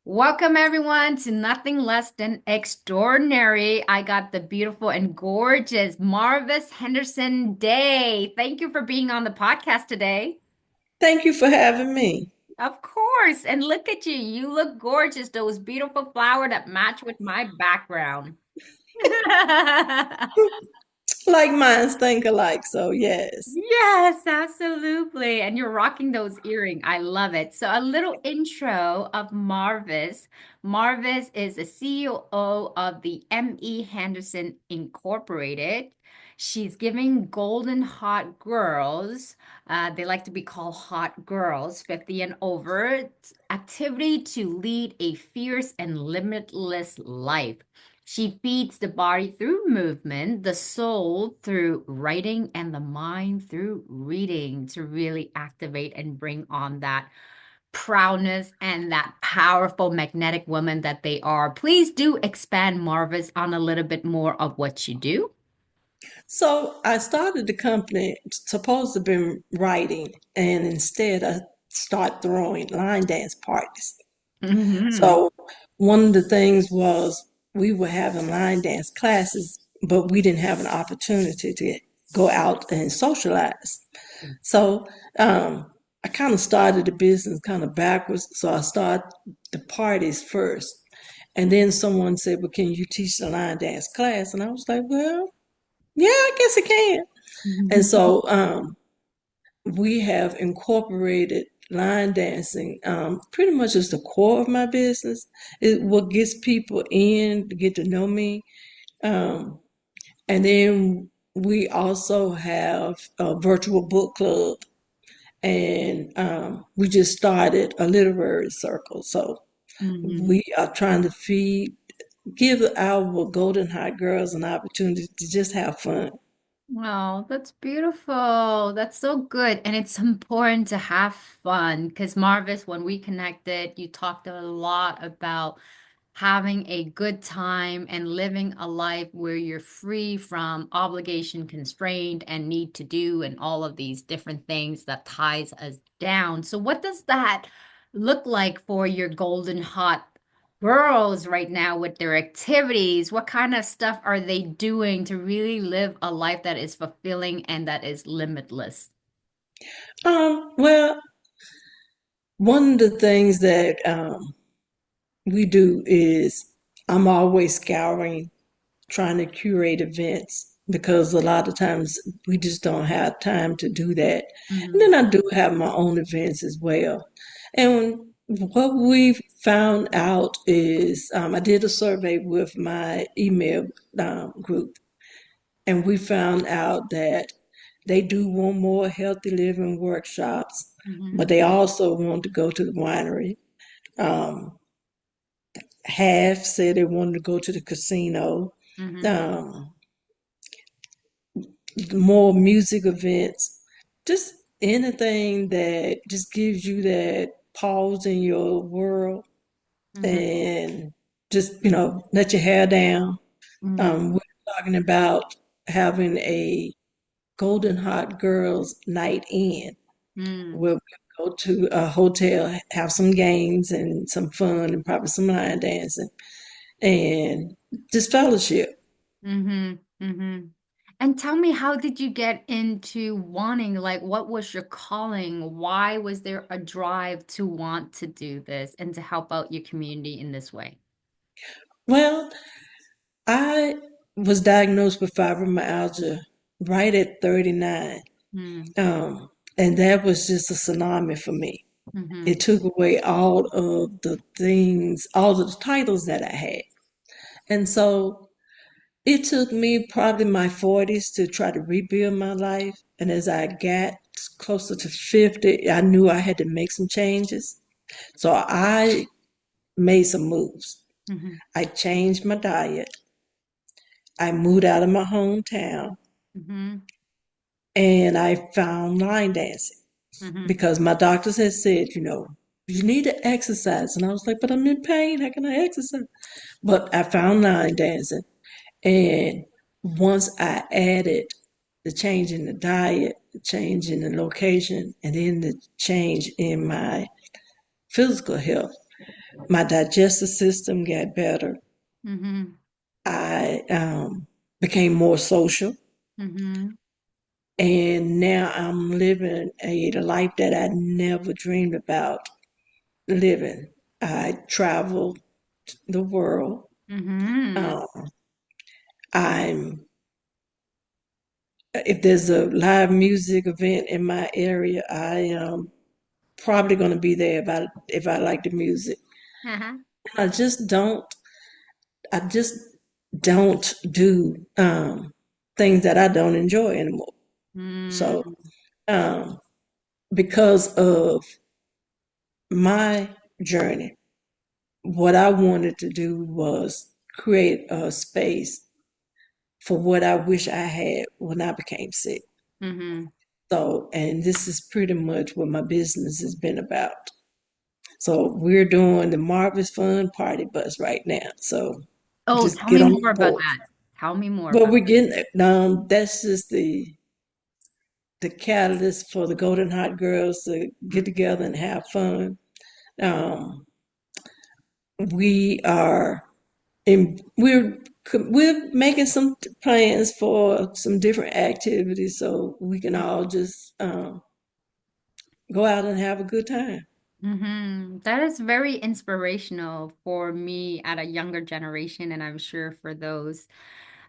Welcome everyone to Nothing Less Than Extraordinary. I got the beautiful and gorgeous Marvis Henderson Day. Thank you for being on the podcast today. Thank you for having me. Of course. And look at you. You look gorgeous. Those beautiful flowers that match with my background. Like minds think alike, so yes. Yes, absolutely. And you're rocking those earrings. I love it. So, a little intro of Marvis. Marvis is the CEO of the M.E. Henderson Incorporated. She's giving golden hot girls, they like to be called hot girls, 50 and over, activity to lead a fierce and limitless life. She feeds the body through movement, the soul through writing, and the mind through reading to really activate and bring on that proudness and that powerful magnetic woman that they are. Please do expand, Marvis, on a little bit more of what you do. So I started the company supposed to be writing, and instead I start throwing line dance parties. Hmm. So one of the things was we were having line dance classes, but we didn't have an opportunity to go out and socialize. So I kind of started the business kind of backwards. So I started the parties first. And then someone said, "Well, can you teach the line dance class?" And I was like, "Well, yeah, I guess I can." And so we have incorporated line dancing pretty much as the core of my business. It what gets people in to get to know me. Um, and then we also have a virtual book club, and we just started a literary circle. So Hmm. we are trying to give our Golden High girls an opportunity to just have fun. Wow, that's beautiful. That's so good. And it's important to have fun because Marvis, when we connected, you talked a lot about having a good time and living a life where you're free from obligation, constraint, and need to do, and all of these different things that ties us down. So, what does that look like for your golden hot girls right now with their activities? What kind of stuff are they doing to really live a life that is fulfilling and that is limitless? Well, one of the things that we do is I'm always scouring, trying to curate events because a lot of times we just don't have time to do that. And Hmm. then I do have my own events as well. And what we found out is I did a survey with my email group, and we found out that they do want more healthy living workshops, Hmm. but they also want to go to the winery. Um, Half said they wanted to go to the casino. Hmm. Um, more music events, just anything that just gives you that pause in your world Hmm. and just, let your hair down. Hmm. We're talking about having a Golden Hot Girls Night In Hmm. where we go to a hotel, have some games and some fun and probably some line dancing and just fellowship. Hmm. Hmm. And tell me, how did you get into wanting, like, what was your calling? Why was there a drive to want to do this and to help out your community in this way? Well, I was diagnosed with fibromyalgia right at 39. Mm. And that was just a tsunami for me. Hmm. It took away all of the things, all of the titles that I had. And so it took me probably my 40s to try to rebuild my life. And as I got closer to 50, I knew I had to make some changes. So I made some moves. Hmm. I changed my diet. I moved out of my hometown Hmm. and I found line dancing Hmm. because my doctors had said, you need to exercise. And I was like, but I'm in pain. How can I exercise? But I found line dancing. And once I added the change in the diet, the change in the location, and then the change in my physical health, My digestive system got better. Mm-hmm. I became more social. Mm-hmm. And now I'm living a life that I never dreamed about living. I travel the world. Mm-hmm. Um, I'm if there's a live music event in my area, I am probably going to be there if I like the music. Uh-huh. I just don't. I just don't do things that I don't enjoy anymore. So Mm-hmm. um, because of my journey, what I wanted to do was create a space for what I wish I had when I became sick. Mm-hmm. So, and this is pretty much what my business has been about. So, we're doing the Marvis Fun Party Bus right now. So, Oh, just tell get me on more about board. that. Tell me more But about we're getting that's just the catalyst for the Golden Hot Girls to get together and have fun. Um, we are and we're making some plans for some different activities so we can it. all just go out and have a good time. Mm-hmm. That is very inspirational for me at a younger generation, and I'm sure for those.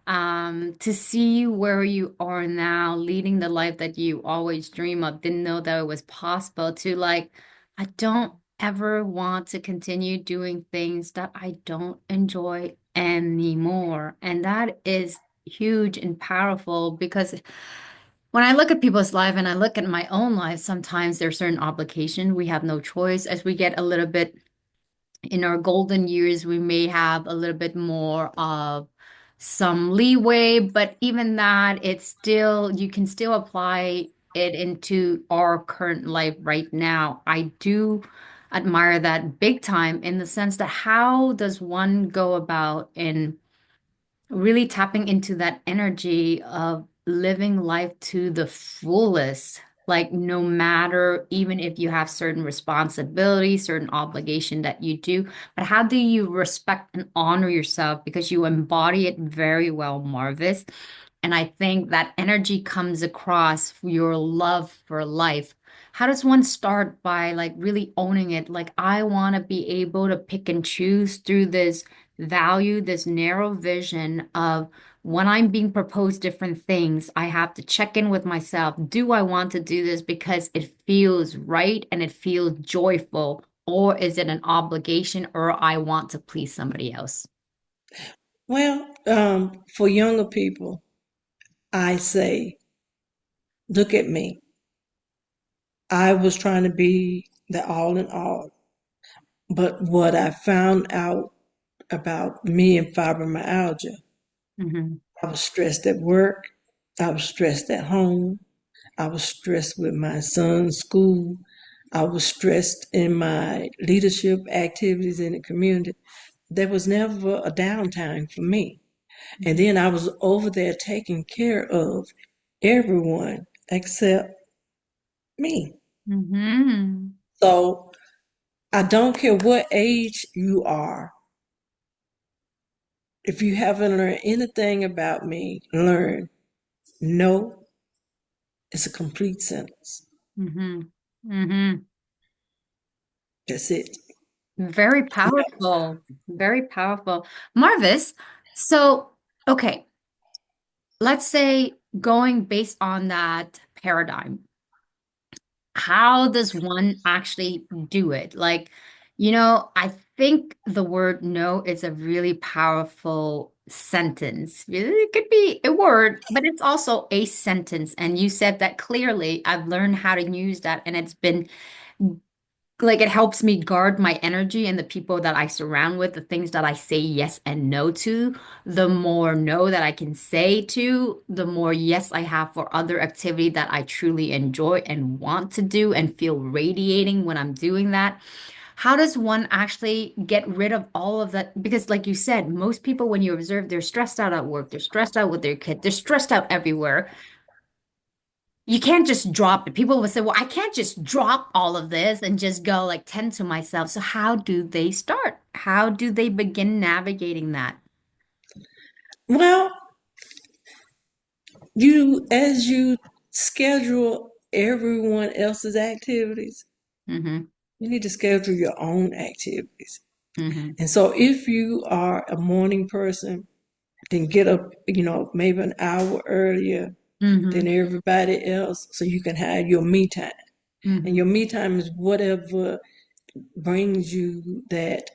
To see where you are now, leading the life that you always dream of, didn't know that it was possible to like, I don't ever want to continue doing things that I don't enjoy anymore. And that is huge and powerful because when I look at people's life and I look at my own life, sometimes there's certain obligation. We have no choice. As we get a little bit in our golden years, we may have a little bit more of some leeway, but even that, it's still, you can still apply it into our current life right now. I do admire that big time in the sense that how does one go about in really tapping into that energy of living life to the fullest, like no matter even if you have certain responsibilities, certain obligation that you do, but how do you respect and honor yourself because you embody it very well, Marvis. And I think that energy comes across your love for life. How does one start by like really owning it? Like, I want to be able to pick and choose through this value, this narrow vision of when I'm being proposed different things, I have to check in with myself. Do I want to do this because it feels right and it feels joyful? Or is it an obligation or I want to please somebody else? Well, for younger people, I say, look at me. I was trying to be the all in all, but what I found out about me and fibromyalgia, Hmm. I was stressed at work, I was stressed at home, I was stressed with my son's school. I was stressed in my leadership activities in the community. There was never a downtime for me. And then I was over there taking care of everyone except me. Hmm. So I don't care what age you are. If you haven't learned anything about me, learn no is a complete sentence. Hmm. Hmm. That's it. Very powerful. Very powerful. Marvis, so, okay, let's say going based on that paradigm, how does one actually do it? Like, I think the word no is a really powerful sentence. It could be a word, but it's also a sentence. And you said that clearly. I've learned how to use that, and it's been like it helps me guard my energy and the people that I surround with, the things that I say yes and no to. The more no that I can say to, the more yes I have for other activity that I truly enjoy and want to do and feel radiating when I'm doing that. How does one actually get rid of all of that? Because, like you said, most people, when you observe, they're stressed out at work, they're stressed out with their kid, they're stressed out everywhere. you can't just drop it. People will say, well, I can't just drop all of this and just go like tend to myself. So how do they start? How do they begin navigating that? Well, as you schedule everyone else's activities, Mm-hmm. you need to schedule your own activities. Mm-hmm. And so if you are a morning person, then get up, maybe an hour earlier than Mm-hmm. everybody else so you can have your me time. And your Mm-hmm. me time is whatever brings you that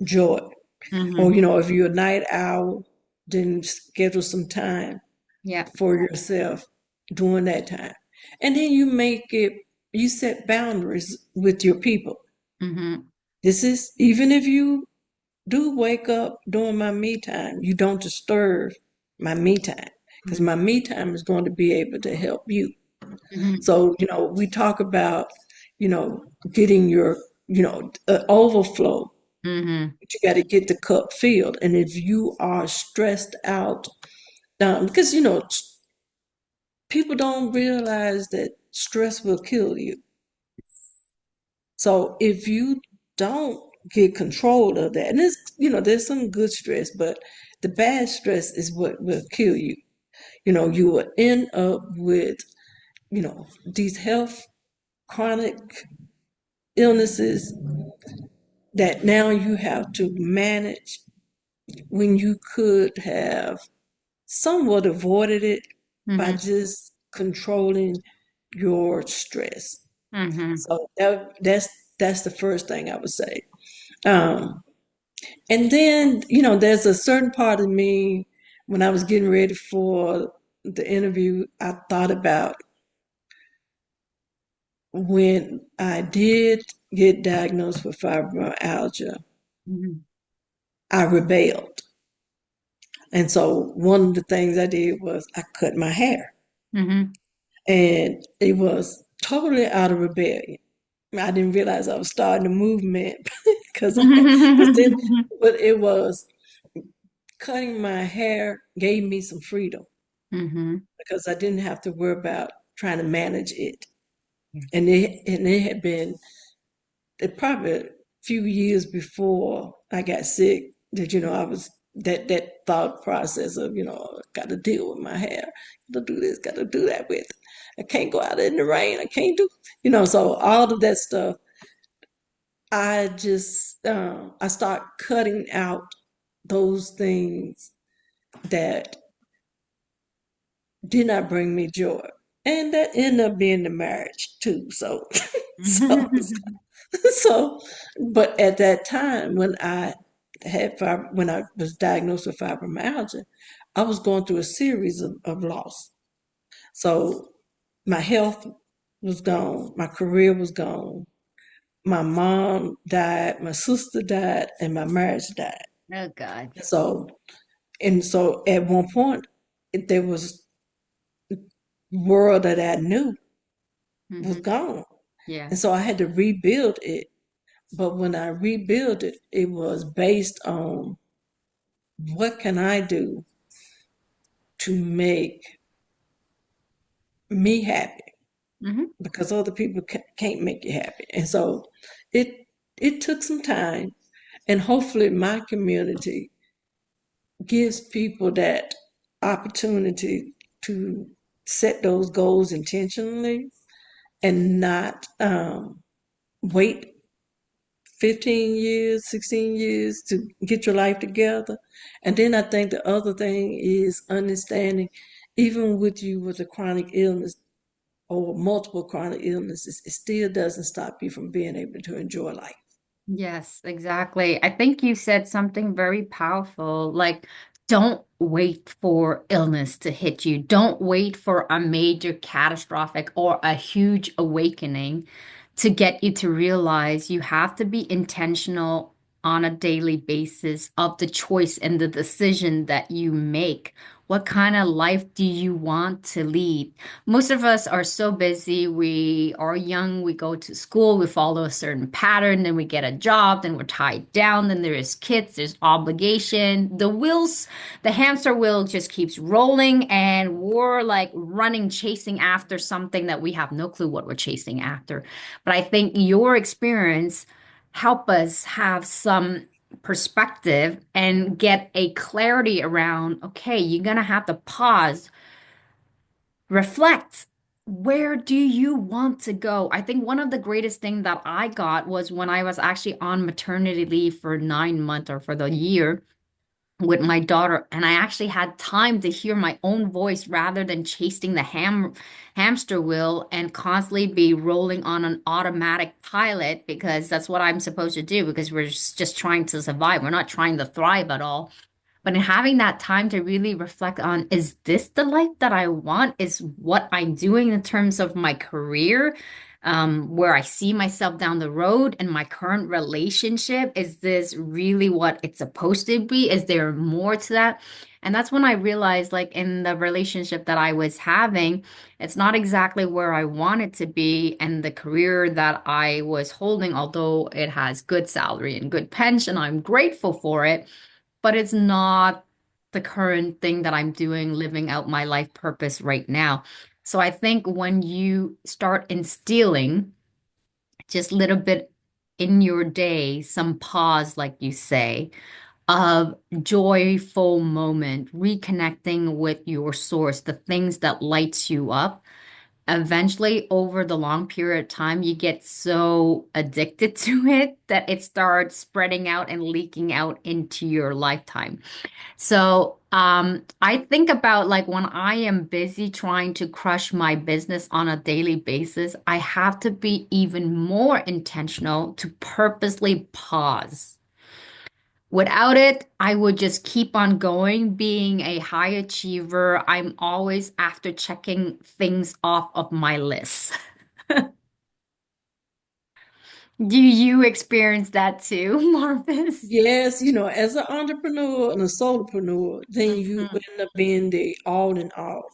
joy. Or, Mm-hmm. if you're a night owl, then schedule some time Yeah. for yourself during that time. And then you set boundaries with your people. Mm-hmm. This is, even if you do wake up during my me time, you don't disturb my me time because my me time is going to be able to help you. Mm-hmm. So, we talk about, you know, getting your, overflow, Mm-hmm. but you got to get the cup filled. And if you are stressed out, because, people don't realize that stress will kill you. So if you don't get control of that, and there's some good stress, but the bad stress is what will kill you. You will end up with, these health chronic illnesses that now you have to manage when you could have somewhat avoided it by Mm-hmm. just controlling your stress. Mm-hmm. So that's the first thing I would say. Um, and then there's a certain part of me when I was getting ready for the interview, I thought about when I did get diagnosed with fibromyalgia, Mm-hmm. I rebelled. And so one of the things I did was I cut my hair. Mm-hmm. And it was totally out of rebellion. I didn't realize I was starting a movement because then, but it was cutting my hair gave me some freedom Mm-hmm. because I didn't have to worry about trying to manage it. Yes. And it had been probably a few years before I got sick that I was that thought process of got to deal with my hair, got to do this, got to do that with it. I can't go out in the rain. I can't do so all of that stuff. I just I start cutting out those things that did not bring me joy, and that ended up being the marriage too. So so So, but at that time when when I was diagnosed with fibromyalgia, I was going through a series of loss. So my health was gone, my career was gone, my mom died, my sister died, and my marriage died. Oh God. So so at one point, there was world that I knew was Mm-hmm. gone, Yeah. and so I had to rebuild it. But when I rebuilt it, it was based on what can I do to make me happy Mm-hmm. because other people can't make you happy. And so it it took some time, and hopefully my community gives people that opportunity to set those goals intentionally and not wait 15 years, 16 years to get your life together. And then I think the other thing is understanding, even with you with a chronic illness or multiple chronic illnesses, it still doesn't stop you from being able to enjoy life. Yes, exactly. I think you said something very powerful. Like, don't wait for illness to hit you. Don't wait for a major catastrophic or a huge awakening to get you to realize you have to be intentional on a daily basis of the choice and the decision that you make What kind of life do you want to lead? Most of us are so busy. We are young, we go to school, we follow a certain pattern, then we get a job, then we're tied down, then there is kids, there's obligation. The hamster wheel just keeps rolling, and we're like running, chasing after something that we have no clue what we're chasing after. But I think your experience help us have some perspective and get a clarity around, okay, you're gonna have to pause, reflect. Where do you want to go? I think one of the greatest thing that I got was when I was actually on maternity leave for 9 months or for the year with my daughter, and I actually had time to hear my own voice rather than chasing the hamster wheel and constantly be rolling on an automatic pilot because that's what I'm supposed to do because we're just trying to survive. We're not trying to thrive at all. But in having that time to really reflect on, is this the life that I want? Is what I'm doing in terms of my career, where I see myself down the road and my current relationship, is this really what it's supposed to be? Is there more to that? And that's when I realized, like in the relationship that I was having, it's not exactly where I wanted to be. And the career that I was holding, although it has good salary and good pension, I'm grateful for it, but it's not the current thing that I'm doing, living out my life purpose right now. So I think when you start instilling just a little bit in your day, some pause, like you say, of joyful moment, reconnecting with your source, the things that lights you up. Eventually, over the long period of time, you get so addicted to it that it starts spreading out and leaking out into your lifetime. So, I think about like when I am busy trying to crush my business on a daily basis, I have to be even more intentional to purposely pause. Without it, I would just keep on going, being a high achiever. I'm always after checking things off of my list. Do you experience that too, Marvis? Yes, as an entrepreneur and a solopreneur, then you Mhm, end up being the all in all.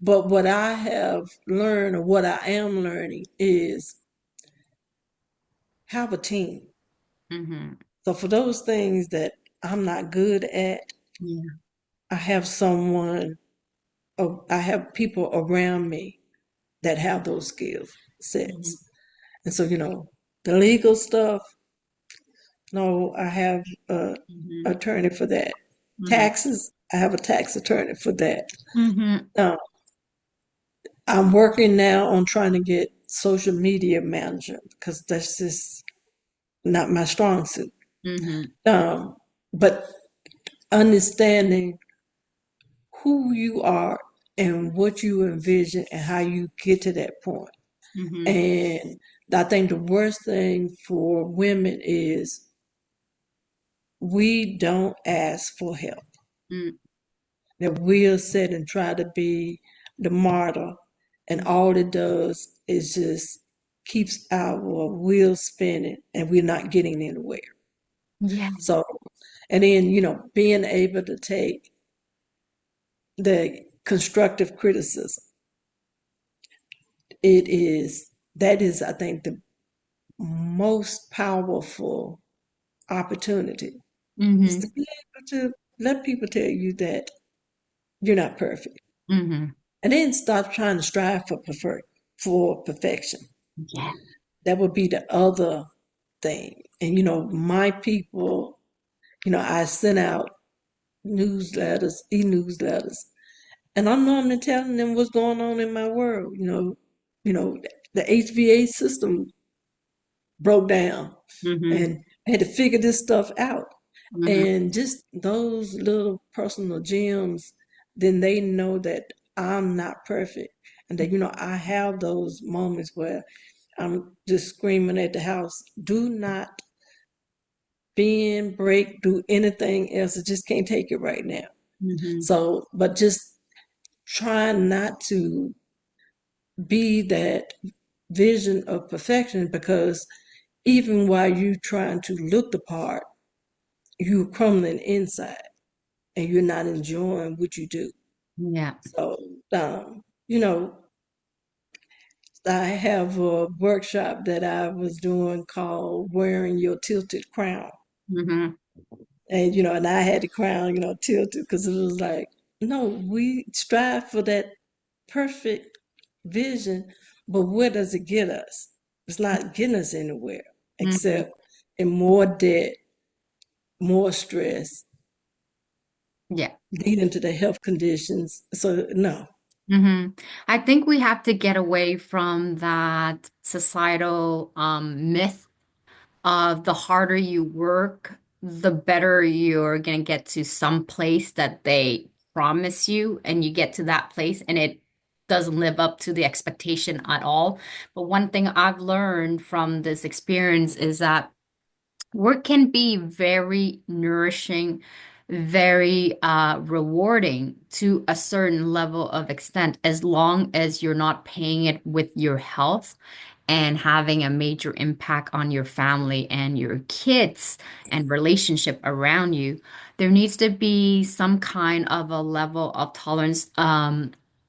But what I have learned, or what I am learning, is have a team. mhm. So for those things that I'm not good at, Yeah. I have I have people around me that have those skills Mhm, sets. And so, the legal stuff, no, I have a mhm, attorney for that. mhm, Taxes, I have a tax attorney for that. mhm, Uh, I'm working now on trying to get social media manager because that's just not my strong suit. mhm, Um, but understanding who you are and what you envision and how you get to that point. mhm, And I think the worst thing for women is we don't ask for help. mhm, That we'll sit and try to be the martyr, and mhm. all it does is just keeps our wheels spinning and we're not getting anywhere. Yeah. So, and then, being able to take the constructive criticism, that is, I think, the most powerful opportunity is to Mhm, be able to let people tell you that you're not perfect. mhm. And then stop trying to strive for perfection. Yeah. That would be the other thing. And my people, I send out newsletters, e-newsletters, and I'm normally telling them what's going on in my world. You know, the HVA system broke down Mhm, and I had to figure this stuff out. mhm, And just those little personal gems, then they know that I'm not perfect. And that, I have those moments where I'm just screaming at the house, do not bend, break, do anything else. I just can't take it right now. mhm, So, but just try not to be that vision of perfection, because even while you trying to look the part, you crumbling inside and you're not enjoying what you do. Yeah. So, you know, I have a workshop that I was doing called Wearing Your Tilted Crown. Hmm. And, and I had the crown, tilted because it was like, no, we strive for that perfect vision, but where does it get us? It's not getting us anywhere Hmm. except in more debt, more stress, Yeah. leading to the health conditions. So, no. Hmm. I think we have to get away from that societal myth of the harder you work, the better you're going to get to some place that they promise you, and you get to that place and it doesn't live up to the expectation at all. But one thing I've learned from this experience is that work can be very nourishing, very rewarding to a certain level of extent, as long as you're not paying it with your health and having a major impact on your family and your kids and relationship around you. There needs to be some kind of a level of tolerance.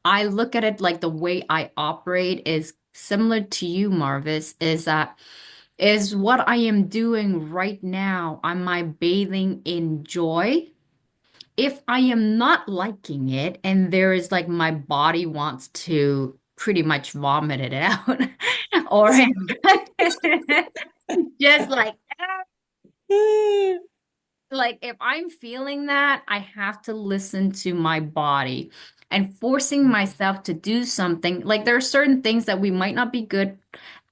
I look at it like the way I operate is similar to you, Marvis, is that is what I am doing right now. Am I bathing in joy? If I am not liking it and there is like my body wants to pretty much vomit it out or just like if I'm feeling that, I have to listen to my body and forcing myself to do something. Like there are certain things that we might not be good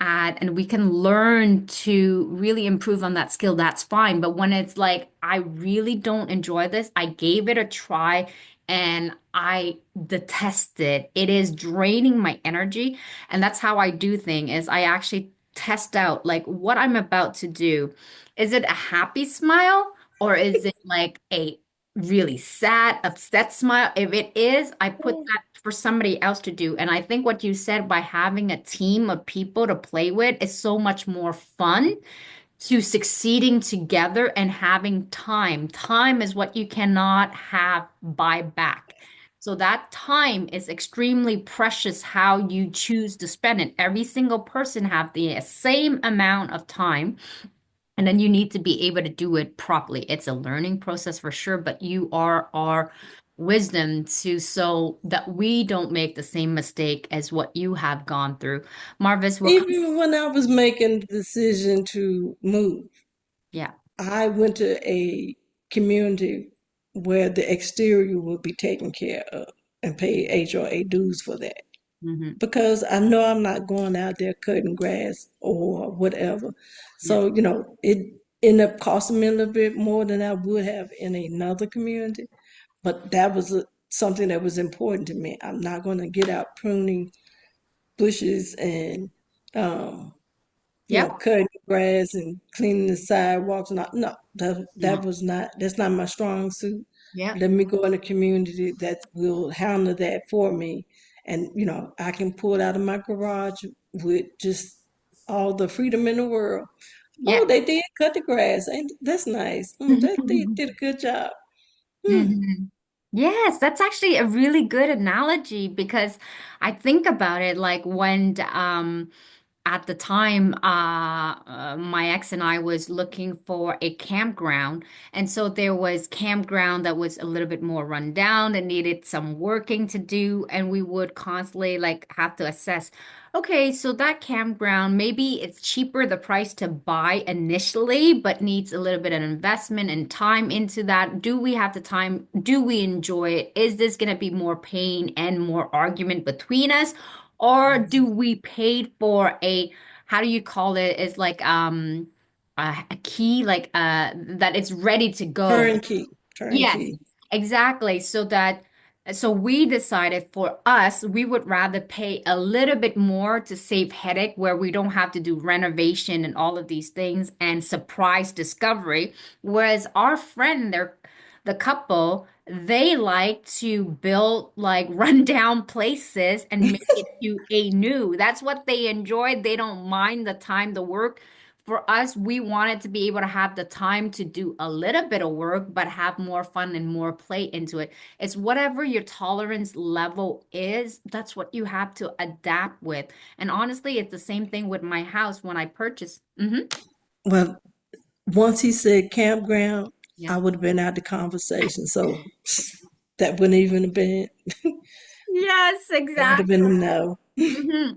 at and we can learn to really improve on that skill. That's fine. But when it's like, I really don't enjoy this, I gave it a try and I detest it. It is draining my energy. And that's how I do things is I actually test out like what I'm about to do. Is it a happy smile? Or is it like a really sad, upset smile? If it is, I put that for somebody else to do. And I think what you said by having a team of people to play with is so much more fun to succeeding together and having time. Time is what you cannot have buy back. So that time is extremely precious how you choose to spend it. Every single person have the same amount of time and then you need to be able to do it properly. It's a learning process for sure, but you are our wisdom to so that we don't make the same mistake as what you have gone through. Marvis, we're coming. Even when I was making the decision to move, Yeah. I went to a community where the exterior would be taken care of and pay HOA dues for that. Hmm. Because I know I'm not going out there cutting grass or whatever. Yeah. So, it ended up costing me a little bit more than I would have in another community. But that was something that was important to me. I'm not going to get out pruning bushes and um, Yep. cutting grass and cleaning the sidewalks. Not, no, Yeah. that's not my strong suit. Yeah. Let me go in a community that will handle that for me. And, I can pull it out of my garage with just all the freedom in the world. Oh, Yeah. they did cut the grass. Ain't that's nice. They did a good job. Hmm. Hmm. Yes, that's actually a really good analogy because I think about it like when at the time my ex and I was looking for a campground and so there was campground that was a little bit more run down that needed some working to do and we would constantly like have to assess okay, so that campground, maybe it's cheaper the price to buy initially, but needs a little bit of investment and time into that. Do we have the time? Do we enjoy it? Is this going to be more pain and more argument between us? Or do we pay for a, how do you call it? It's like a key, like that it's ready to go. Turnkey, Yes, turnkey. exactly. So we decided for us, we would rather pay a little bit more to save headache where we don't have to do renovation and all of these things and surprise discovery. Whereas our friend, the couple, they like to build like rundown places and make it to a new. That's what they enjoy. They don't mind the time, the work for us, we wanted to be able to have the time to do a little bit of work, but have more fun and more play into it. It's whatever your tolerance level is, that's what you have to adapt with. And honestly, it's the same thing with my house when I purchased. Well, once he said campground, Yeah. I would have been out the conversation. So that wouldn't even have been, Yes, that would have been a exactly. no.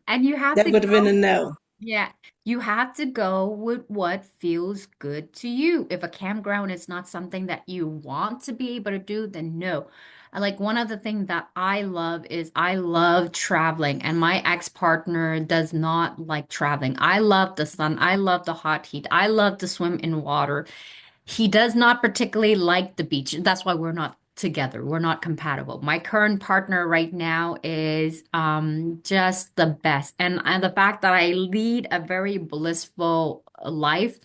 And you have That to would have been a no. Yeah, you have to go with what feels good to you. If a campground is not something that you want to be able to do, then no. Like one of the things that I love is I love traveling, and my ex-partner does not like traveling. I love the sun. I love the hot heat. I love to swim in water. He does not particularly like the beach. That's why we're not together. We're not compatible. My current partner right now is just the best. And the fact that I lead a very blissful life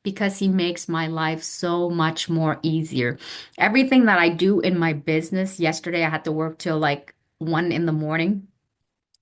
because he makes my life so much more easier. Everything that I do in my business, yesterday I had to work till like 1 in the morning.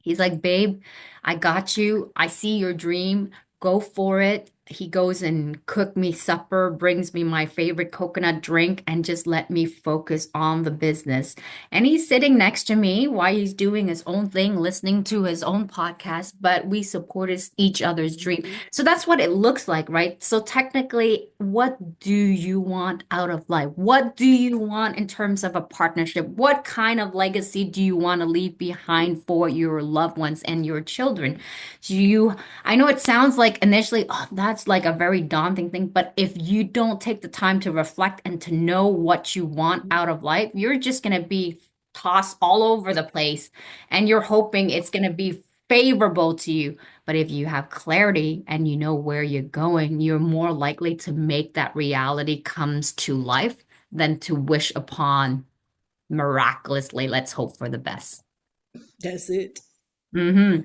He's like, babe, I got you. I see your dream. Go for it. He goes and cook me supper, brings me my favorite coconut drink, and just let me focus on the business. And he's sitting next to me while he's doing his own thing, listening to his own podcast, but we support each other's dream. So that's what it looks like, right? So technically, what do you want out of life? What do you want in terms of a partnership? What kind of legacy do you want to leave behind for your loved ones and your children? Do you, I know it sounds like initially, oh, that's like a very daunting thing, but if you don't take the time to reflect and to know what you want out of life, you're just going to be tossed all over the place and you're hoping it's going to be favorable to you. But if you have clarity and you know where you're going, you're more likely to make that reality comes to life than to wish upon miraculously. Let's hope for the best. That's it. hmm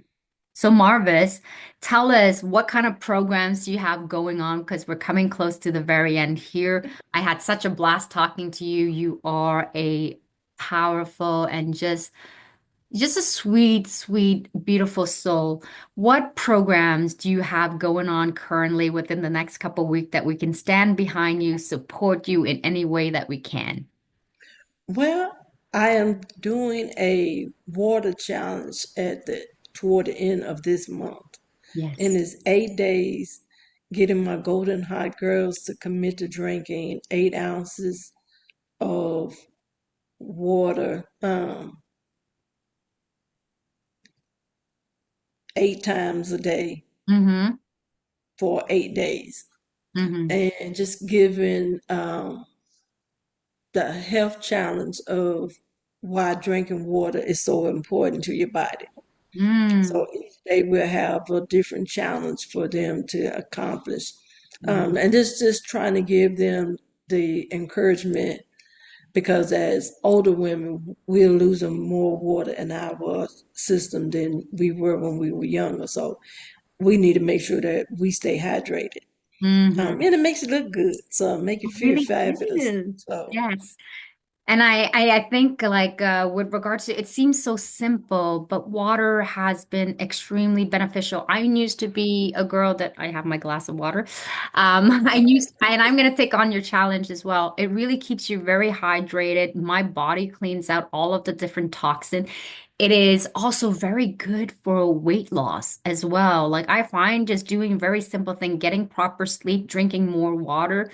So, Marvis, tell us what kind of programs you have going on because we're coming close to the very end here. I had such a blast talking to you. You are a powerful and just a sweet, sweet, beautiful soul. What programs do you have going on currently within the next couple of weeks that we can stand behind you, support you in any way that we can? Well, I am doing a water challenge at the toward the end of this month. And Yes. it's 8 days getting my golden hot girls to commit to drinking 8 ounces of water 8 times a day Mm-hmm. for 8 days. Mm-hmm. And just giving the health challenge of why drinking water is so important to your body. Mm. So each day we'll have a different challenge for them to accomplish. Mm. And just trying to give them the encouragement because as older women, we're losing more water in our system than we were when we were younger. So we need to make sure that we stay hydrated. Mm-hmm. And it makes you look good, so make you It feel really fabulous. is. So Yes. And I think like with regards to it seems so simple, but water has been extremely beneficial. I used to be a girl that I have my glass of water. And I'm gonna take on your challenge as well. It really keeps you very hydrated. My body cleans out all of the different toxin. It is also very good for weight loss as well. Like I find just doing a very simple thing, getting proper sleep, drinking more water.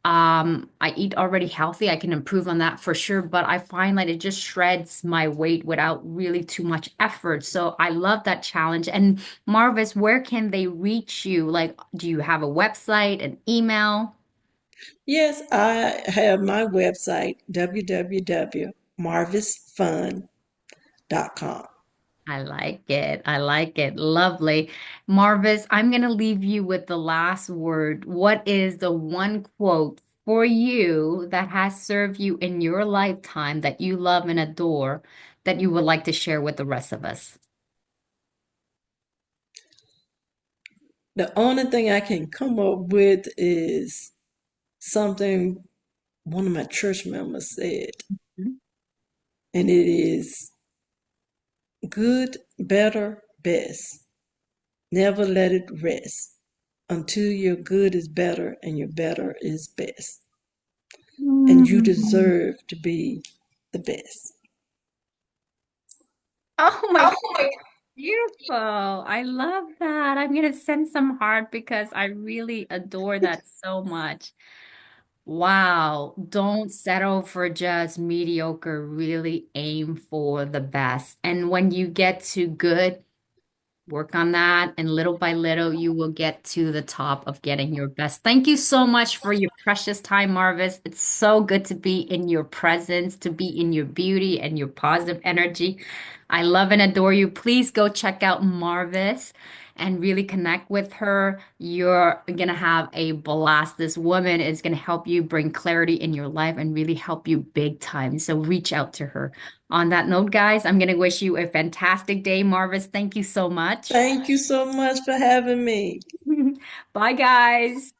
I eat already healthy. I can improve on that for sure, but I find that it just shreds my weight without really too much effort. So I love that challenge. And Marvis, where can they reach you? Like, do you have a website, an email? yes, I have my website www.marvisfun.com. I like it. I like it. Lovely. Marvis, I'm going to leave you with the last word. What is the one quote for you that has served you in your lifetime that you love and adore that you would like to share with the rest of us? The only thing I can come up with is something one of my church members said, and it is good, better, best. Never let it rest. until your good is better and your better is best. And you Mm. deserve to be the best. Oh my God, beautiful. I love that. I'm gonna send some heart because I really adore that so much. Wow. Don't settle for just mediocre. Really aim for the best. And when you get to good, work on that, and little by little, you will get to the top of getting your best. Thank you so much for your precious time, Marvis. It's so good to be in your presence, to be in your beauty and your positive energy. I love and adore you. Please go check out Marvis and really connect with her. You're going to have a blast. This woman is going to help you bring clarity in your life and really help you big time. So reach out to her. On that note, guys, I'm going to wish you a fantastic day, Marvis. Thank you so much. Thank you so much for having me. Bye, guys.